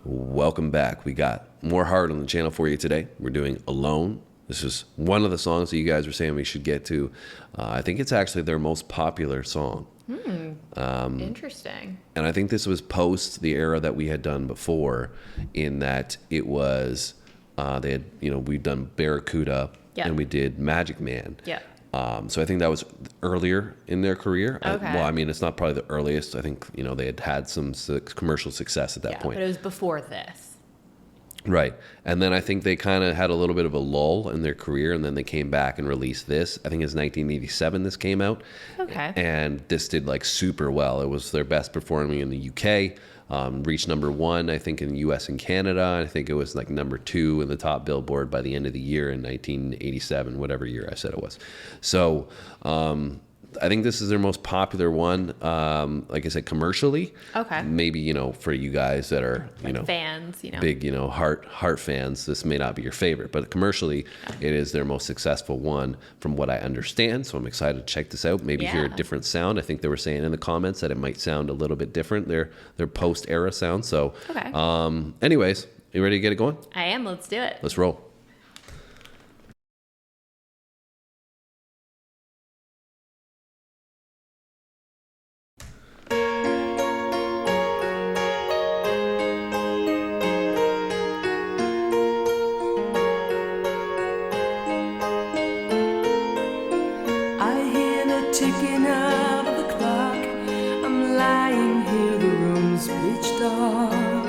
Welcome back. We got more Heart on the channel for you today. We're doing Alone. This is one of the songs that you guys were saying we should get to. I think it's actually their most popular song. Interesting. And I think this was post the era that we had done before, in that it was, they had, we've done Barracuda and we did Magic Man. Yeah. So I think that was earlier in their career. Okay. It's not probably the earliest. I think, they had some commercial success at that point. But it was before this. Right. And then I think they kind of had a little bit of a lull in their career, and then they came back and released this. I think it's 1987 this came out. Okay. And this did like super well. It was their best performing in the UK. Reached #1, I think, in the US and Canada. I think it was like #2 in the top Billboard by the end of the year in 1987, whatever year I said it was. So I think this is their most popular one. Like I said, commercially. Okay. Maybe, for you guys that are, fans, big, heart fans, this may not be your favorite, but commercially it is their most successful one from what I understand. So I'm excited to check this out. Maybe hear a different sound. I think they were saying in the comments that it might sound a little bit different, their post-era sound. So anyways, you ready to get it going? I am. Let's do it. Let's roll. Ticking out of the clock, I'm lying here, the room's pitch dark.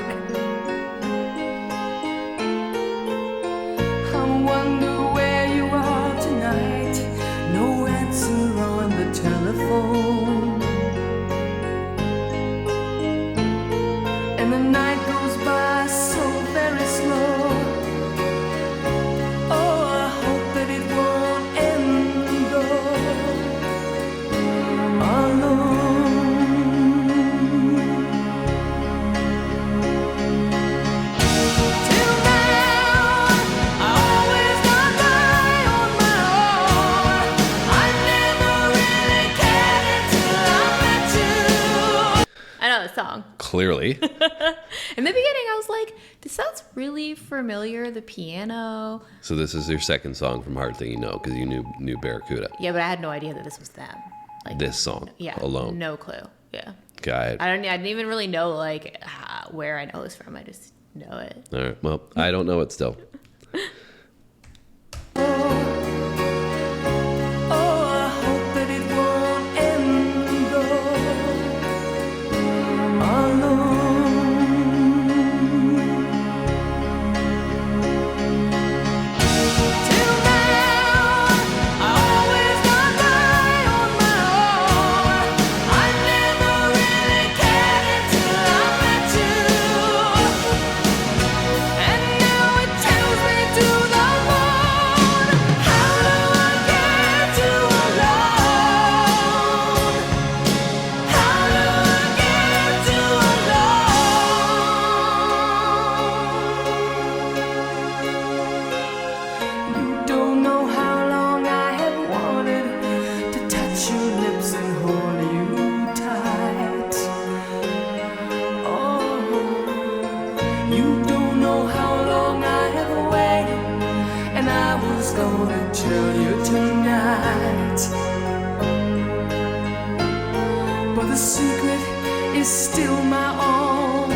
I wonder where you are tonight, no answer on the telephone. And the night goes by so very slow. Oh, I hope that it won't end though. Song. Clearly. In the beginning, I was like, this sounds really familiar, the piano. So this is your second song from Heart that you know, because you knew Barracuda. Yeah, but I had no idea that this was them. Like this song. Yeah. Alone. No clue. Yeah. Okay. I didn't even really know where I know this from. I just know it. All right. Well, I don't know it still. Gonna tell you tonight, but the secret is still my own.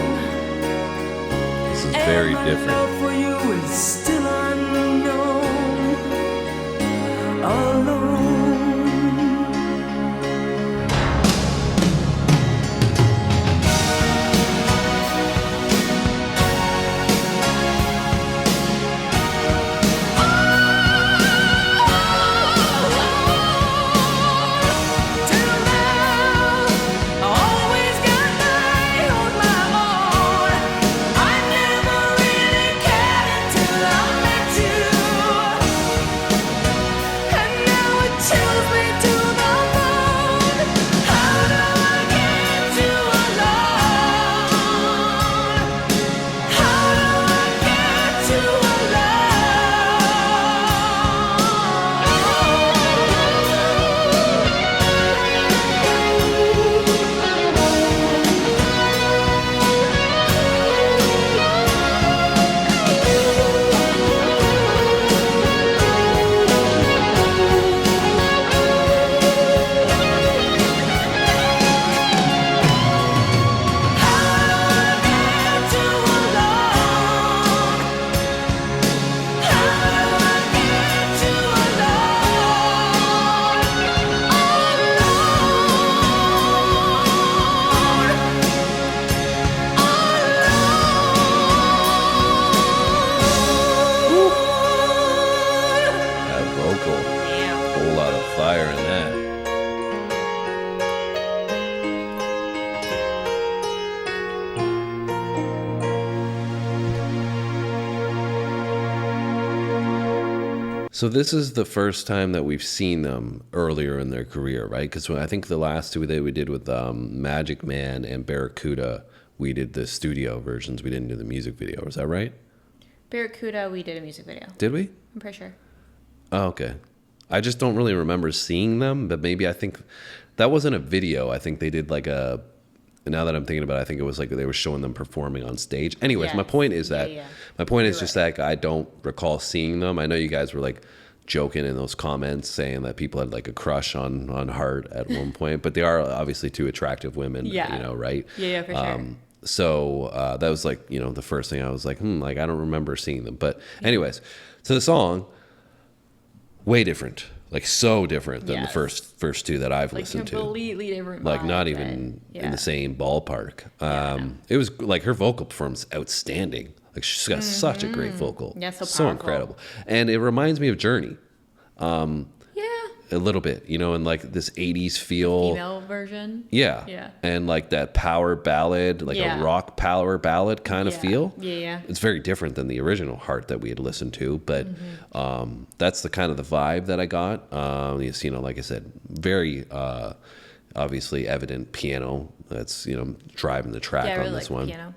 This is very different. My love for you is still unknown. Alone. Till So this is the first time that we've seen them earlier in their career, right? Because I think the last two that we did with Magic Man and Barracuda, we did the studio versions. We didn't do the music video. Is that right? Barracuda, we did a music video. Did we? I'm pretty sure. Oh, okay. I just don't really remember seeing them, but maybe I think that wasn't a video. I think they did like a, now that I'm thinking about it, I think it was like they were showing them performing on stage. Anyways, Yes. my point is that, Yeah. my point is You're just right. that I don't recall seeing them. I know you guys were like joking in those comments saying that people had like a crush on Hart at one point, but they are obviously two attractive women, Yeah. you know, right? Yeah, for sure. So that was like, you know, the first thing I was like, like I don't remember seeing them. But anyways, so the song, way different, like so different than the Yes. first two that I've Like listened to. completely different. Like vibe not and- even yeah. in the same ballpark. I know. It was like her vocal performance outstanding. Like she's got such a great vocal. Mm-hmm. Yeah, so so powerful. incredible. And it reminds me of Journey Yeah. a little bit, you know, in like this 80s feel. Female version. Yeah. Yeah. And like that power ballad, like Yeah. a rock power ballad kind of Yeah. feel. Yeah, yeah. It's very different than the original Heart that we had listened to, but Mm-hmm. that's the kind of the vibe that I got. It's, you know, like I said, very obviously evident piano that's, you know, driving the track Yeah, I on really this like one. the piano.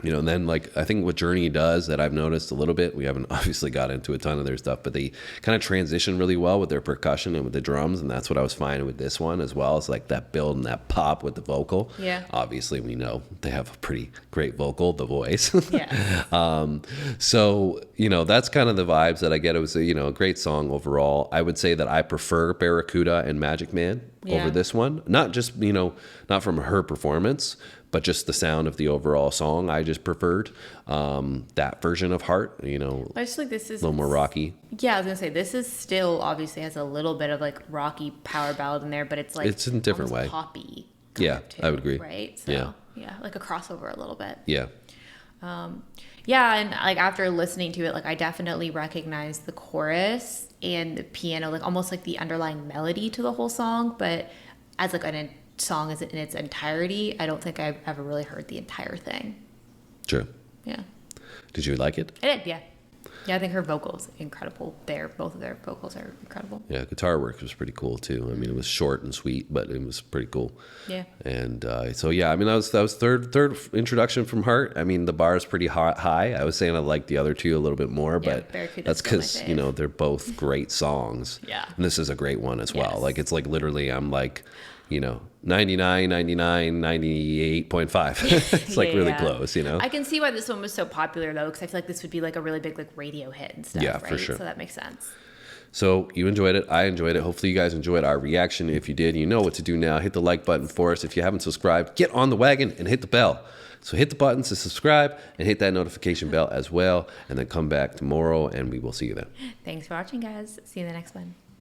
You know, and then like I think what Journey does that I've noticed a little bit, we haven't obviously got into a ton of their stuff, but they kind of transition really well with their percussion and with the drums, and that's what I was finding with this one as well. It's like that build and that pop with the vocal. Yeah. Obviously, we know they have a pretty great vocal, the voice. Yeah. So, you know, that's kind of the vibes that I get. It was a, you know, a great song overall. I would say that I prefer Barracuda and Magic Man Yeah. over this one. Not just, you know, not from her performance, but just the sound of the overall song. I just preferred that version of Heart, you know, I just think this is a little more rocky. Yeah, I was gonna say this is still obviously has a little bit of like rocky power ballad in there, but it's like It's in a different almost way. poppy. Yeah, kind of I would agree. Right? So, Yeah. yeah, like a crossover a little bit. Yeah. Yeah, and like after listening to it, like I definitely recognize the chorus and the piano, like almost like the underlying melody to the whole song, but as like a song as in its entirety, I don't think I've ever really heard the entire thing. True. Yeah. Did you like it? I did, yeah. Yeah, I think her vocals incredible there. Both of their vocals are incredible. Yeah, guitar work was pretty cool too. I mean, it was short and sweet, but it was pretty cool. Yeah. And so yeah, I mean that was third introduction from Heart. I mean the bar is pretty high. I was saying I like the other two a little bit more, Yeah, but Barracuda's that's still my because fave. you know they're both great songs. Yeah. And this is a great one as well. Yes. Like it's like literally I'm like, you know, 99, 99, 98.5. It's like Yeah, really yeah. close, you know. I can see why this one was so popular though, because I feel like this would be like a really big like radio hit and stuff. Yeah, right? for sure. So that makes sense. So you enjoyed it. I enjoyed it. Hopefully you guys enjoyed our reaction. If you did, you know what to do now. Hit the like button for us. If you haven't subscribed, get on the wagon and hit the bell. So hit the buttons to subscribe and hit that notification bell as well. And then come back tomorrow and we will see you then. Thanks for watching, guys. See you in the next one.